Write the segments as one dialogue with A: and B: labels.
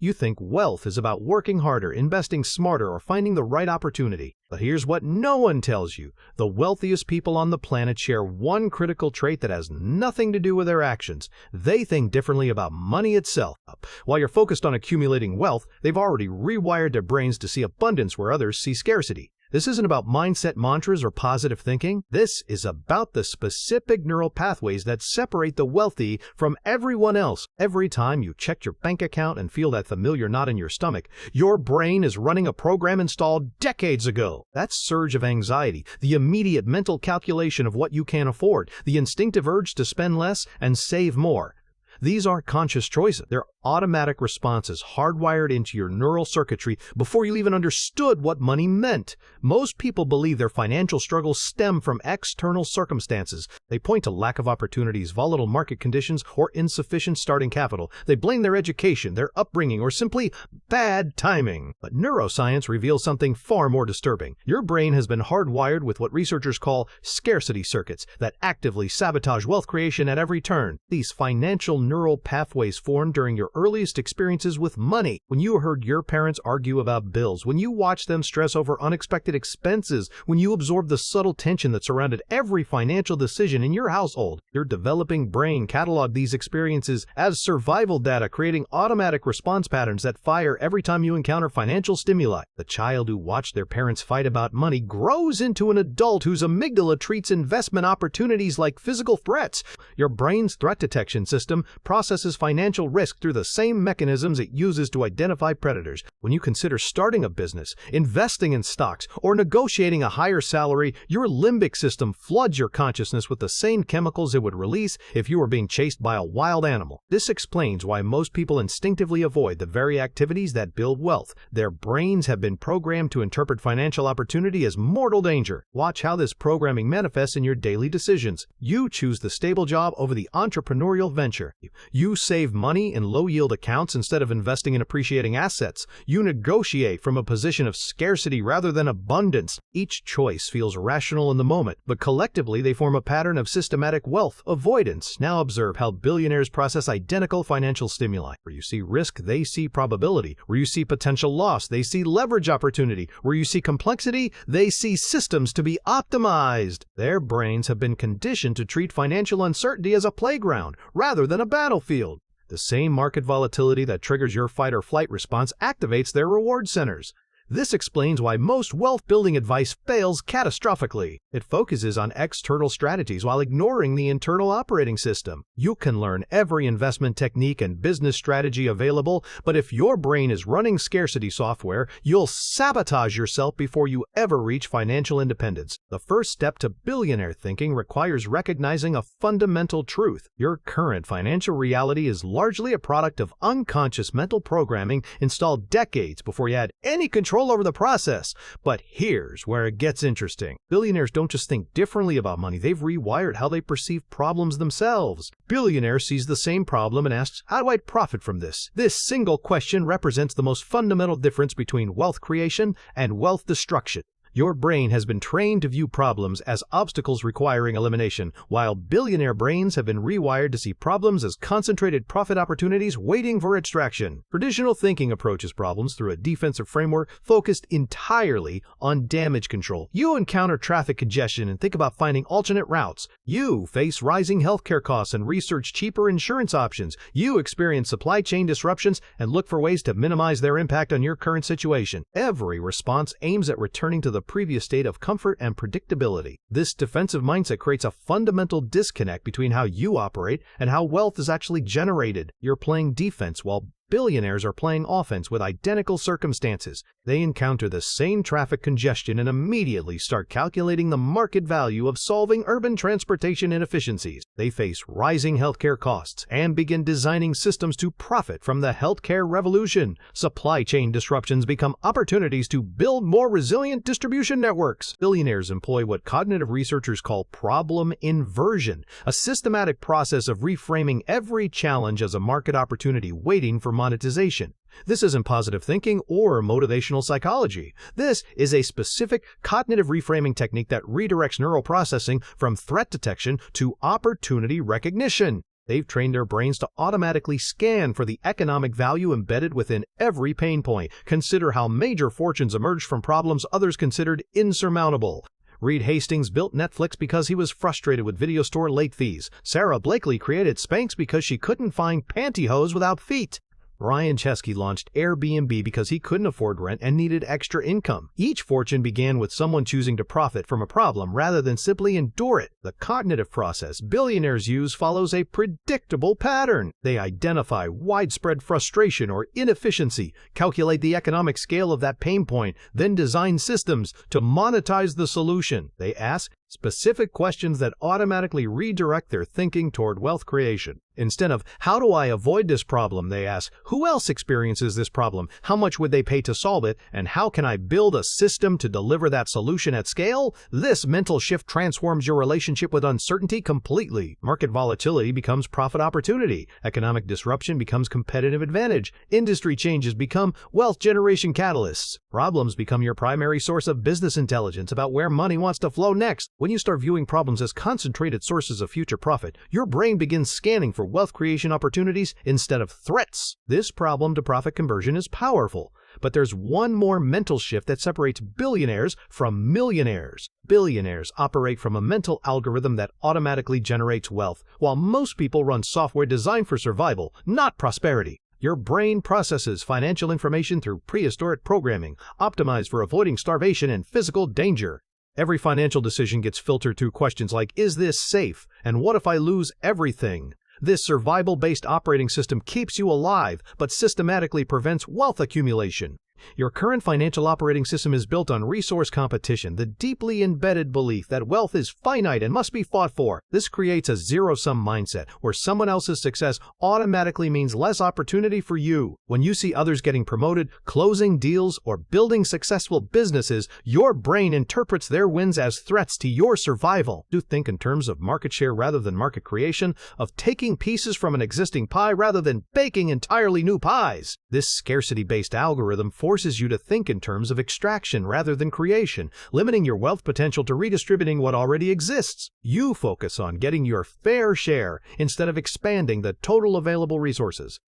A: You think wealth is about working harder, investing smarter, or finding the right opportunity. But here's what no one tells you. The wealthiest people on the planet share one critical trait that has nothing to do with their actions. They think differently about money itself. While you're focused on accumulating wealth, they've already rewired their brains to see abundance where others see scarcity. This isn't about mindset mantras or positive thinking. This is about the specific neural pathways that separate the wealthy from everyone else. Every time you check your bank account and feel that familiar knot in your stomach, your brain is running a program installed decades ago. That surge of anxiety, the immediate mental calculation of what you can afford, the instinctive urge to spend less and save more. These aren't conscious choices. They're automatic responses hardwired into your neural circuitry before you even understood what money meant. Most people believe their financial struggles stem from external circumstances. They point to lack of opportunities, volatile market conditions, or insufficient starting capital. They blame their education, their upbringing, or simply bad timing. But neuroscience reveals something far more disturbing. Your brain has been hardwired with what researchers call scarcity circuits that actively sabotage wealth creation at every turn. These financial neural pathways formed during your earliest experiences with money, when you heard your parents argue about bills, when you watched them stress over unexpected expenses, when you absorbed the subtle tension that surrounded every financial decision in your household. Your developing brain cataloged these experiences as survival data, creating automatic response patterns that fire every time you encounter financial stimuli. The child who watched their parents fight about money grows into an adult whose amygdala treats investment opportunities like physical threats. Your brain's threat detection system processes financial risk through the same mechanisms it uses to identify predators. When you consider starting a business, investing in stocks, or negotiating a higher salary, your limbic system floods your consciousness with the same chemicals it would release if you were being chased by a wild animal. This explains why most people instinctively avoid the very activities that build wealth. Their brains have been programmed to interpret financial opportunity as mortal danger. Watch how this programming manifests in your daily decisions. You choose the stable job over the entrepreneurial venture. You save money in low-yield accounts instead of investing in appreciating assets. You negotiate from a position of scarcity rather than abundance. Each choice feels rational in the moment, but collectively they form a pattern of systematic wealth avoidance. Now observe how billionaires process identical financial stimuli. Where you see risk, they see probability. Where you see potential loss, they see leverage opportunity. Where you see complexity, they see systems to be optimized. Their brains have been conditioned to treat financial uncertainty as a playground rather than a battlefield. The same market volatility that triggers your fight or flight response activates their reward centers. This explains why most wealth-building advice fails catastrophically. It focuses on external strategies while ignoring the internal operating system. You can learn every investment technique and business strategy available, but if your brain is running scarcity software, you'll sabotage yourself before you ever reach financial independence. The first step to billionaire thinking requires recognizing a fundamental truth. Your current financial reality is largely a product of unconscious mental programming installed decades before you had any control over the process. But here's where it gets interesting. Billionaires don't just think differently about money, they've rewired how they perceive problems themselves. Billionaire sees the same problem and asks, how do I profit from this? This single question represents the most fundamental difference between wealth creation and wealth destruction. Your brain has been trained to view problems as obstacles requiring elimination, while billionaire brains have been rewired to see problems as concentrated profit opportunities waiting for extraction. Traditional thinking approaches problems through a defensive framework focused entirely on damage control. You encounter traffic congestion and think about finding alternate routes. You face rising healthcare costs and research cheaper insurance options. You experience supply chain disruptions and look for ways to minimize their impact on your current situation. Every response aims at returning to the previous state of comfort and predictability. This defensive mindset creates a fundamental disconnect between how you operate and how wealth is actually generated. You're playing defense while billionaires are playing offense with identical circumstances. They encounter the same traffic congestion and immediately start calculating the market value of solving urban transportation inefficiencies. They face rising healthcare costs and begin designing systems to profit from the healthcare revolution. Supply chain disruptions become opportunities to build more resilient distribution networks. Billionaires employ what cognitive researchers call problem inversion, a systematic process of reframing every challenge as a market opportunity waiting for monetization. This isn't positive thinking or motivational psychology. This is a specific cognitive reframing technique that redirects neural processing from threat detection to opportunity recognition. They've trained their brains to automatically scan for the economic value embedded within every pain point. Consider how major fortunes emerged from problems others considered insurmountable. Reed Hastings built Netflix because he was frustrated with video store late fees. Sarah Blakely created Spanx because she couldn't find pantyhose without feet. Ryan Chesky launched Airbnb because he couldn't afford rent and needed extra income. Each fortune began with someone choosing to profit from a problem rather than simply endure it. The cognitive process billionaires use follows a predictable pattern. They identify widespread frustration or inefficiency, calculate the economic scale of that pain point, then design systems to monetize the solution. They ask specific questions that automatically redirect their thinking toward wealth creation. Instead of, how do I avoid this problem, they ask, who else experiences this problem? How much would they pay to solve it? And how can I build a system to deliver that solution at scale? This mental shift transforms your relationship with uncertainty completely. Market volatility becomes profit opportunity. Economic disruption becomes competitive advantage. Industry changes become wealth generation catalysts. Problems become your primary source of business intelligence about where money wants to flow next. When you start viewing problems as concentrated sources of future profit, your brain begins scanning for wealth creation opportunities instead of threats. This problem-to-profit conversion is powerful, but there's one more mental shift that separates billionaires from millionaires. Billionaires operate from a mental algorithm that automatically generates wealth, while most people run software designed for survival, not prosperity. Your brain processes financial information through prehistoric programming, optimized for avoiding starvation and physical danger. Every financial decision gets filtered through questions like, is this safe? And what if I lose everything? This survival-based operating system keeps you alive, but systematically prevents wealth accumulation. Your current financial operating system is built on resource competition, the deeply embedded belief that wealth is finite and must be fought for. This creates a zero-sum mindset, where someone else's success automatically means less opportunity for you. When you see others getting promoted, closing deals, or building successful businesses, your brain interprets their wins as threats to your survival. You think in terms of market share rather than market creation, of taking pieces from an existing pie rather than baking entirely new pies. This scarcity-based algorithm forces you to think in terms of extraction rather than creation, limiting your wealth potential to redistributing what already exists. You focus on getting your fair share instead of expanding the total available resources.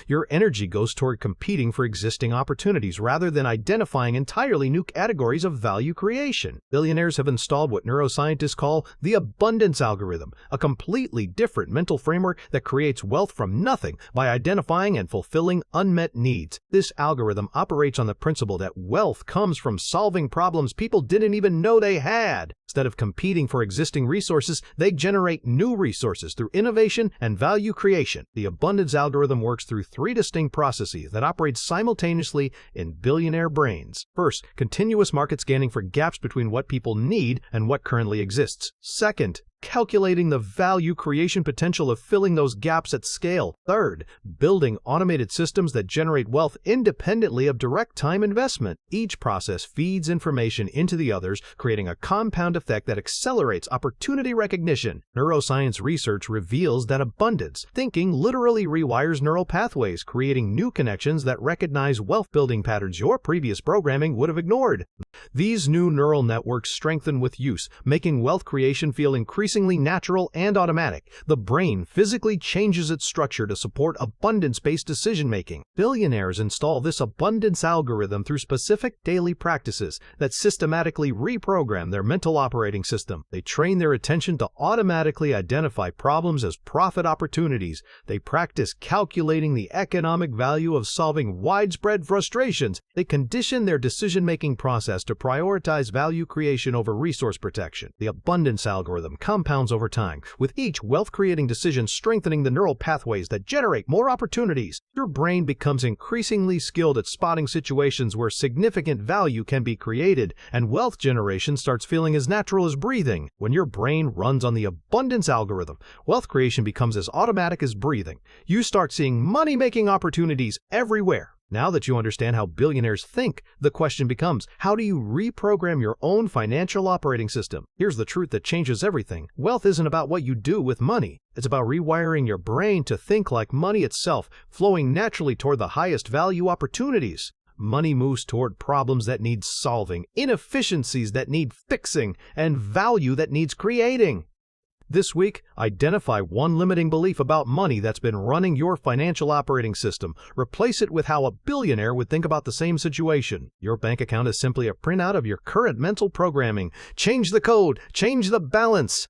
A: Your energy goes toward competing for existing opportunities rather than identifying entirely new categories of value creation. Billionaires have installed what neuroscientists call the abundance algorithm, a completely different mental framework that creates wealth from nothing by identifying and fulfilling unmet needs. This algorithm operates on the principle that wealth comes from solving problems people didn't even know they had. Instead of competing for existing resources, they generate new resources through innovation and value creation. The abundance algorithm works through three distinct processes that operate simultaneously in billionaire brains. First, continuous market scanning for gaps between what people need and what currently exists. Second, calculating the value creation potential of filling those gaps at scale. Third, building automated systems that generate wealth independently of direct time investment. Each process feeds information into the others, creating a compound effect that accelerates opportunity recognition. Neuroscience research reveals that abundance thinking literally rewires neural pathways, creating new connections that recognize wealth-building patterns your previous programming would have ignored. These new neural networks strengthen with use, making wealth creation feel increasingly natural and automatic. The brain physically changes its structure to support abundance-based decision-making. Billionaires install this abundance algorithm through specific daily practices that systematically reprogram their mental operating system. They train their attention to automatically identify problems as profit opportunities. They practice calculating the economic value of solving widespread frustrations. They condition their decision-making process to prioritize value creation over resource protection. The abundance algorithm compounds over time, with each wealth-creating decision strengthening the neural pathways that generate more opportunities. Your brain becomes increasingly skilled at spotting situations where significant value can be created, and wealth generation starts feeling as natural as breathing. When your brain runs on the abundance algorithm, wealth creation becomes as automatic as breathing. You start seeing money-making opportunities everywhere. Now that you understand how billionaires think, the question becomes, how do you reprogram your own financial operating system? Here's the truth that changes everything. Wealth isn't about what you do with money. It's about rewiring your brain to think like money itself, flowing naturally toward the highest value opportunities. Money moves toward problems that need solving, inefficiencies that need fixing, and value that needs creating. This week, identify one limiting belief about money that's been running your financial operating system. Replace it with how a billionaire would think about the same situation. Your bank account is simply a printout of your current mental programming. Change the code, change the balance.